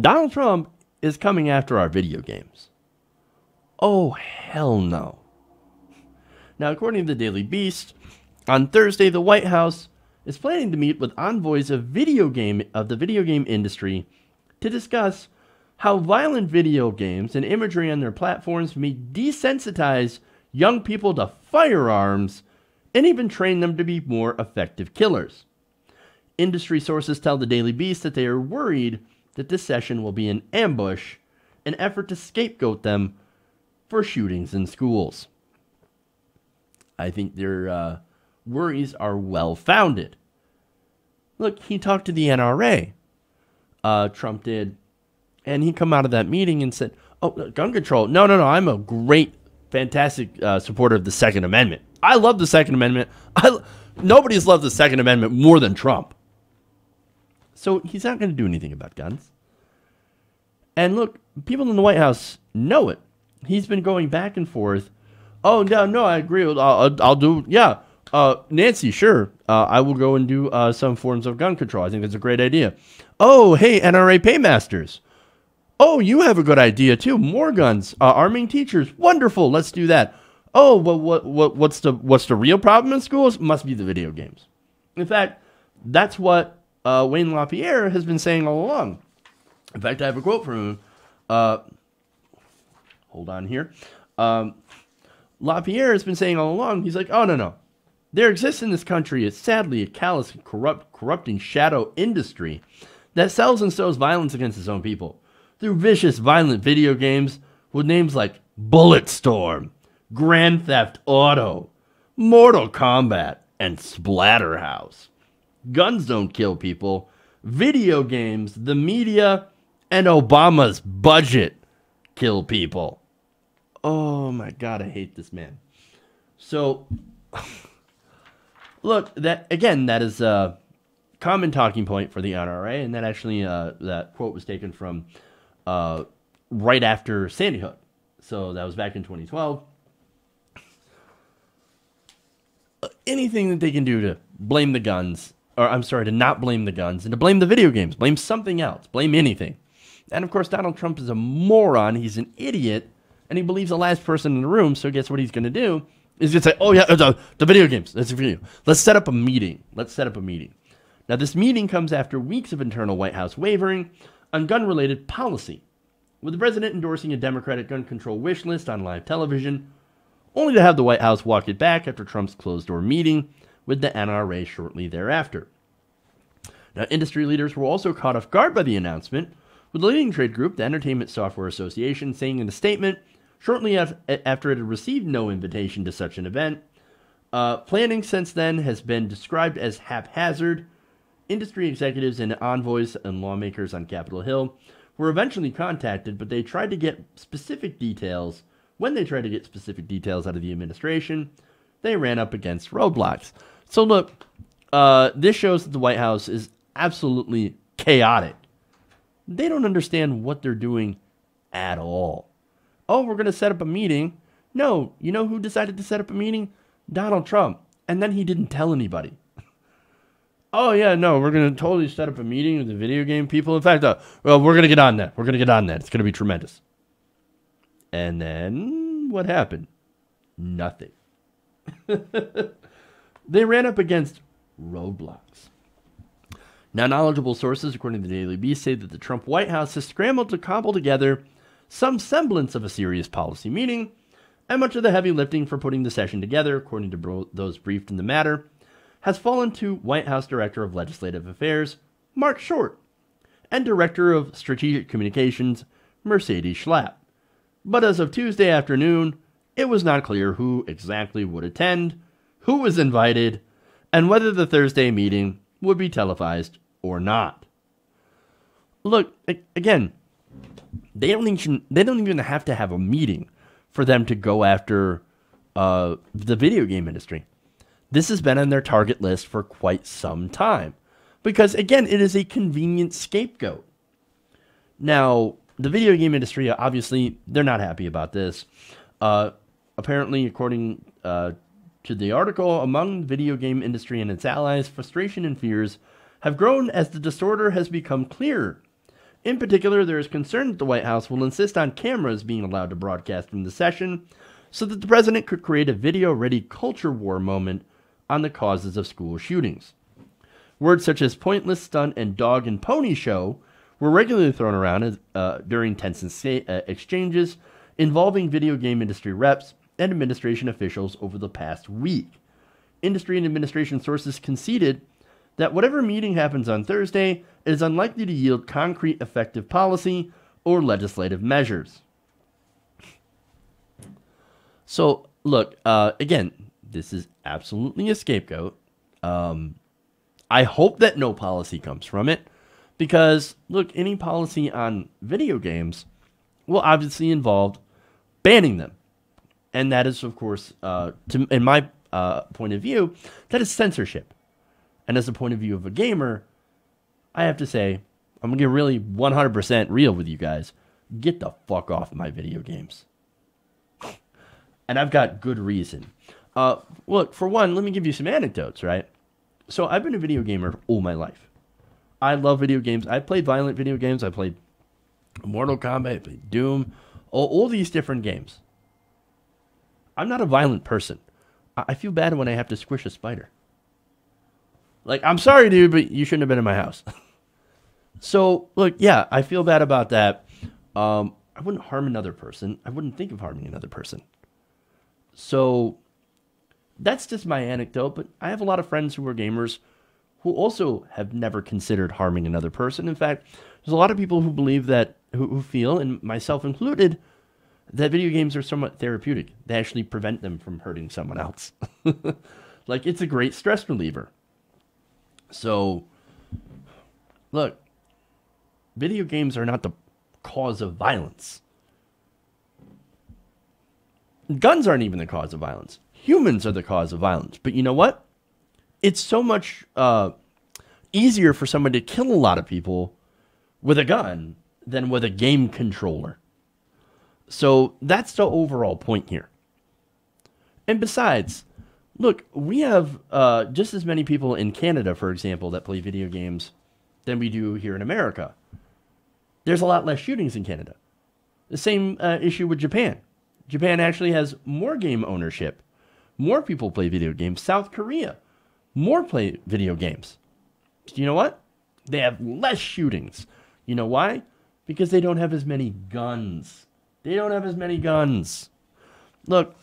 Donald Trump is coming after our video games. Oh, hell no. Now, according to the Daily Beast, on Thursday, the White House is planning to meet with envoys of the video game industry to discuss how violent video games and imagery on their platforms may desensitize young people to firearms and even train them to be more effective killers. Industry sources tell the Daily Beast that they are worried that this session will be an ambush, an effort to scapegoat them for shootings in schools. I think their worries are well-founded. Look, he talked to the NRA. Trump did. And he come out of that meeting and said, oh, gun control. No, I'm a great, fantastic supporter of the Second Amendment. I love the Second Amendment. Nobody's loved the Second Amendment more than Trump. So he's not going to do anything about guns. And look, people in the White House know it. He's been going back and forth. Oh, no, I agree. I'll do, yeah. Nancy, sure. I will go and do some forms of gun control. I think that's a great idea. Oh, hey, NRA paymasters. Oh, you have a good idea, too. More guns. Arming teachers. Wonderful. Let's do that. Oh, well, what's the real problem in schools? Must be the video games. In fact, that's what Wayne LaPierre has been saying all along. In fact, I have a quote from him. Hold on here. LaPierre has been saying all along, he's like, oh, no. There exists in this country, sadly, a callous, corrupting shadow industry that sells and sows violence against its own people through vicious, violent video games with names like Bulletstorm, Grand Theft Auto, Mortal Kombat, and Splatterhouse. Guns don't kill people. Video games, the media, and Obama's budget kill people. Oh my God, I hate this man. So, look, that is a common talking point for the NRA, and that actually, that quote was taken from right after Sandy Hook. So that was back in 2012. Anything that they can do to blame the guns, or I'm sorry, to not blame the guns, and to blame the video games, blame something else, blame anything. And of course, Donald Trump is a moron, he's an idiot, and he believes the last person in the room, so guess what he's going to do? He's going to say, oh yeah, the video games, that's a video. Let's set up a meeting. Now, this meeting comes after weeks of internal White House wavering on gun-related policy, with the president endorsing a Democratic gun control wish list on live television, only to have the White House walk it back after Trump's closed-door meeting with the NRA shortly thereafter. Now, industry leaders were also caught off guard by the announcement, with the leading trade group, the Entertainment Software Association, saying in a statement, shortly after it had received no invitation to such an event, planning since then has been described as haphazard. Industry executives and envoys and lawmakers on Capitol Hill were eventually contacted, but they tried to get specific details. When they tried to get specific details out of the administration, they ran up against roadblocks. So look, this shows that the White House is absolutely chaotic. They don't understand what they're doing at all. Oh, we're going to set up a meeting. No, you know who decided to set up a meeting? Donald Trump. And then he didn't tell anybody. Oh, yeah, no, we're going to totally set up a meeting with the video game people. In fact, well, we're going to get on that. It's going to be tremendous. And then what happened? Nothing. They ran up against roadblocks. Now, knowledgeable sources, according to the Daily Beast, say that the Trump White House has scrambled to cobble together some semblance of a serious policy meeting, and much of the heavy lifting for putting the session together, according to those briefed in the matter, has fallen to White House Director of Legislative Affairs, Mark Short, and Director of Strategic Communications, Mercedes Schlapp. But as of Tuesday afternoon, it was not clear who exactly would attend, who was invited, and whether the Thursday meeting would be televised or not. Look, again, they don't even have to have a meeting for them to go after the video game industry. This has been on their target list for quite some time because, again, it is a convenient scapegoat. Now, the video game industry, obviously, they're not happy about this. Apparently, according to the article, among the video game industry and its allies, frustration and fears have grown as the disorder has become clearer In particular, there is concern that the White House will insist on cameras being allowed to broadcast from the session so that the president could create a video-ready culture war moment on the causes of school shootings. Words such as pointless stunt and dog and pony show were regularly thrown around during tense exchanges involving video game industry reps and administration officials over the past week. Industry and administration sources conceded that whatever meeting happens on Thursday is unlikely to yield concrete effective policy or legislative measures. So, look, again, this is absolutely a scapegoat. I hope that no policy comes from it because, look, any policy on video games will obviously involve banning them. And that is, of course, in my point of view, that is censorship. And as a point of view of a gamer, I have to say, I'm going to get really 100% real with you guys. Get the fuck off my video games. And I've got good reason. Look, for one, let me give you some anecdotes, right? So I've been a video gamer all my life. I love video games. I played violent video games. I played Mortal Kombat, I played Doom, all these different games. I'm not a violent person. I feel bad when I have to squish a spider. Like, I'm sorry, dude, but you shouldn't have been in my house. So, look, yeah, I feel bad about that. I wouldn't harm another person. I wouldn't think of harming another person. So, that's just my anecdote, but I have a lot of friends who are gamers who also have never considered harming another person. In fact, there's a lot of people who believe that, who feel, and myself included, that video games are somewhat therapeutic. They actually prevent them from hurting someone else. Like, it's a great stress reliever. So, look, video games are not the cause of violence. Guns aren't even the cause of violence. Humans are the cause of violence. But you know what? It's so much easier for someone to kill a lot of people with a gun than with a game controller. So that's the overall point here. And besides, look, we have just as many people in Canada, for example, that play video games than we do here in America. There's a lot less shootings in Canada. The same issue with Japan. Japan actually has more game ownership. More people play video games. South Korea, more play video games. You know what? They have less shootings. You know why? Because they don't have as many guns. They don't have as many guns. Look,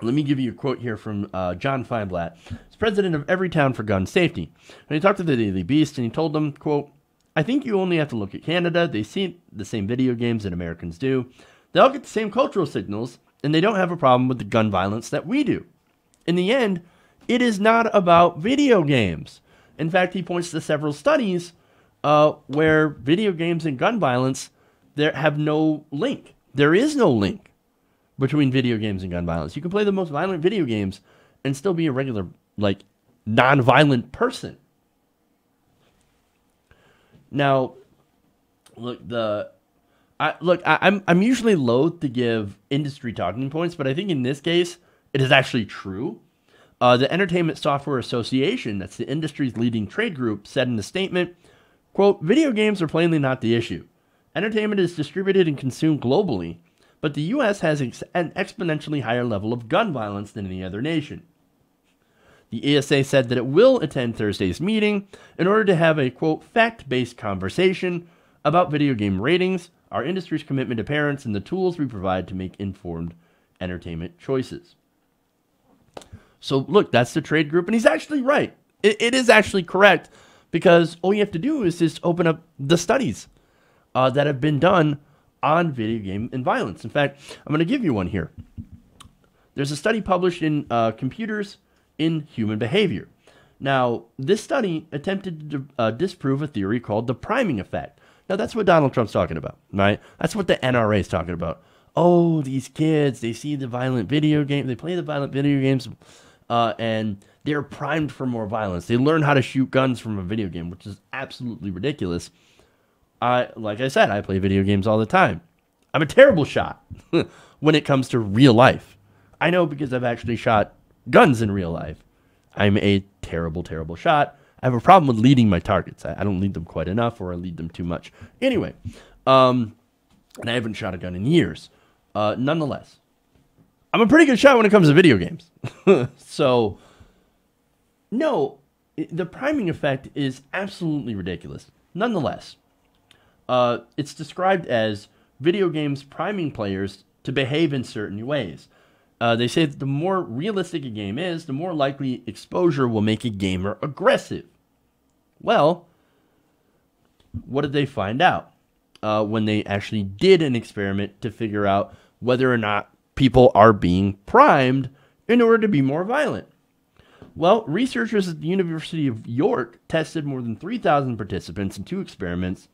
let me give you a quote here from John Feinblatt. He's president of Everytown for Gun Safety. And he talked to the Daily Beast and he told them, quote, I think you only have to look at Canada. They see the same video games that Americans do. They all get the same cultural signals, and they don't have a problem with the gun violence that we do. In the end, it is not about video games. In fact, he points to several studies where video games and gun violence there have no link. There is no link between video games and gun violence. You can play the most violent video games and still be a regular, like, non-violent person. Now, look, I'm usually loath to give industry talking points, but I think in this case, it is actually true. The Entertainment Software Association, that's the industry's leading trade group, said in a statement, quote, video games are plainly not the issue. Entertainment is distributed and consumed globally, but the U.S. has an exponentially higher level of gun violence than any other nation. The ESA said that it will attend Thursday's meeting in order to have a, quote, fact-based conversation about video game ratings, our industry's commitment to parents, and the tools we provide to make informed entertainment choices. So, look, that's the trade group, and he's actually right. It is actually correct, because all you have to do is just open up the studies that have been done on video game and violence. In fact, I'm going to give you one here. There's a study published in Computers in Human Behavior. Now, this study attempted to disprove a theory called the priming effect. Now, that's what Donald Trump's talking about, right? That's what the NRA is talking about. Oh, these kids, they see the violent video game, they play the violent video games, and they're primed for more violence. They learn how to shoot guns from a video game, which is absolutely ridiculous. Like I said, I play video games all the time. I'm a terrible shot when it comes to real life. I know because I've actually shot guns in real life. I'm a terrible, terrible shot. I have a problem with leading my targets. I don't lead them quite enough, or I lead them too much. Anyway, and I haven't shot a gun in years. Nonetheless, I'm a pretty good shot when it comes to video games. So, no, the priming effect is absolutely ridiculous. Nonetheless, it's described as video games priming players to behave in certain ways. They say that the more realistic a game is, the more likely exposure will make a gamer aggressive. Well, what did they find out when they actually did an experiment to figure out whether or not people are being primed in order to be more violent? Well, researchers at the University of York tested more than 3,000 participants in 2 experiments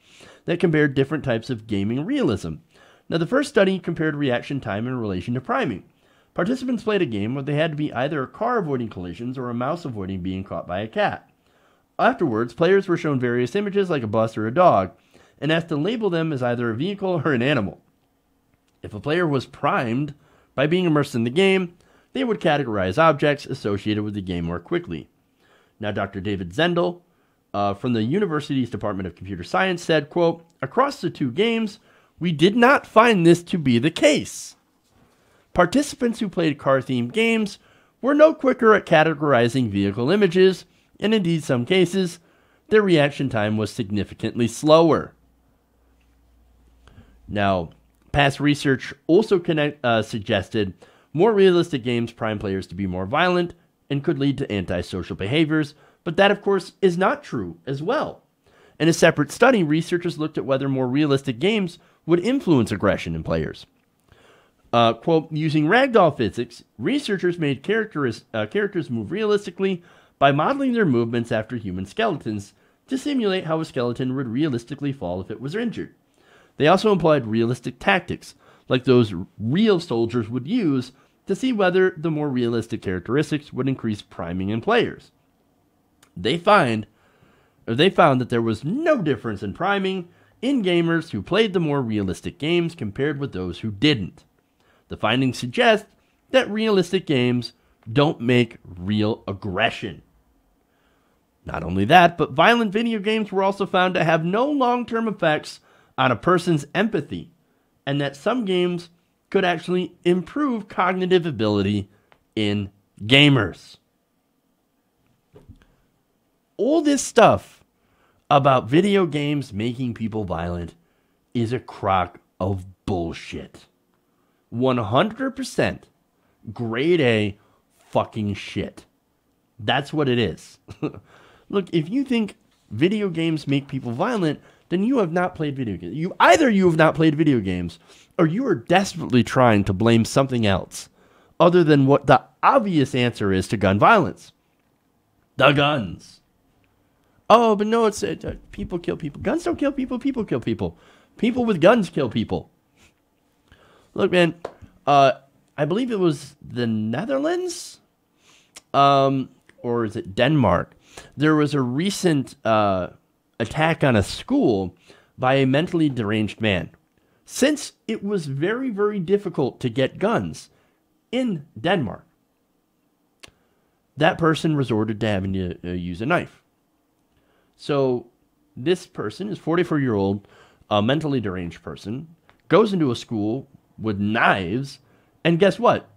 that compared different types of gaming realism. Now, the first study compared reaction time in relation to priming. Participants played a game where they had to be either a car avoiding collisions or a mouse avoiding being caught by a cat. Afterwards, players were shown various images like a bus or a dog, and asked to label them as either a vehicle or an animal. If a player was primed by being immersed in the game, they would categorize objects associated with the game more quickly. Now, Dr. David Zendel from the university's Department of Computer Science said, quote, "Across the 2 games, we did not find this to be the case. Participants who played car-themed games were no quicker at categorizing vehicle images, and indeed some cases, their reaction time was significantly slower." Now, past research also suggested more realistic games prime players to be more violent and could lead to antisocial behaviors, but that, of course, is not true as well. In a separate study, researchers looked at whether more realistic games would influence aggression in players. Quote, "Using ragdoll physics, researchers made characters move realistically by modeling their movements after human skeletons to simulate how a skeleton would realistically fall if it was injured. They also employed realistic tactics, like those real soldiers would use, to see whether the more realistic characteristics would increase priming in players. They found that there was no difference in priming in gamers who played the more realistic games compared with those who didn't. The findings suggest that realistic games don't make real aggression. Not only that, but violent video games were also found to have no long-term effects on a person's empathy, and that some games could actually improve cognitive ability in gamers. All this stuff about video games making people violent is a crock of bullshit. 100% grade A fucking shit. That's what it is. Look, if you think video games make people violent, then you have not played video games. Either you have not played video games, or you are desperately trying to blame something else other than what the obvious answer is to gun violence. The guns. Oh, but no, it's people kill people. Guns don't kill people. People kill people. People with guns kill people. Look, man, I believe it was the Netherlands, or is it Denmark? There was a recent attack on a school by a mentally deranged man. Since it was very, very difficult to get guns in Denmark, that person resorted to having to use a knife. So this person is 44-year-old, a mentally deranged person, goes into a school with knives, and guess what?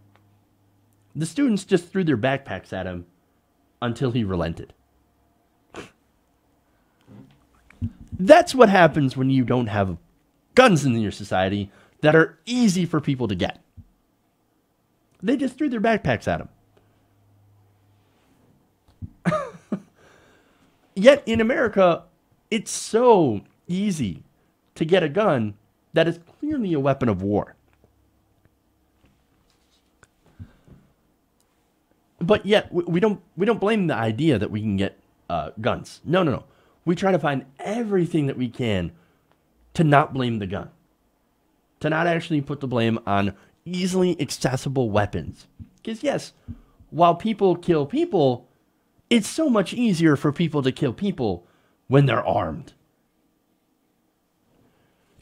The students just threw their backpacks at him until he relented. That's what happens when you don't have guns in your society that are easy for people to get. They just threw their backpacks at him. Yet in America, it's so easy to get a gun that is clearly a weapon of war. But yet we don't blame the idea that we can get guns. No. We try to find everything that we can to not blame the gun, to not actually put the blame on easily accessible weapons. Because yes, while people kill people, it's so much easier for people to kill people when they're armed.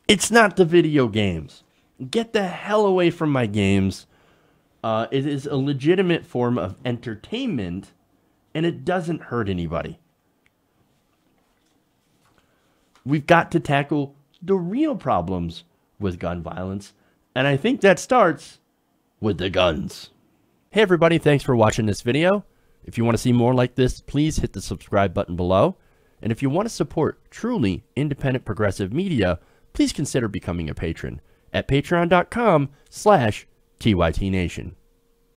It's not the video games. Get the hell away from my games. It is a legitimate form of entertainment, and it doesn't hurt anybody. we've got to tackle the real problems with gun violence. And I think that starts with the guns. Hey everybody, thanks for watching this video. If you want to see more like this, please hit the subscribe button below. And if you want to support truly independent progressive media, please consider becoming a patron at patreon.com/TYTNation.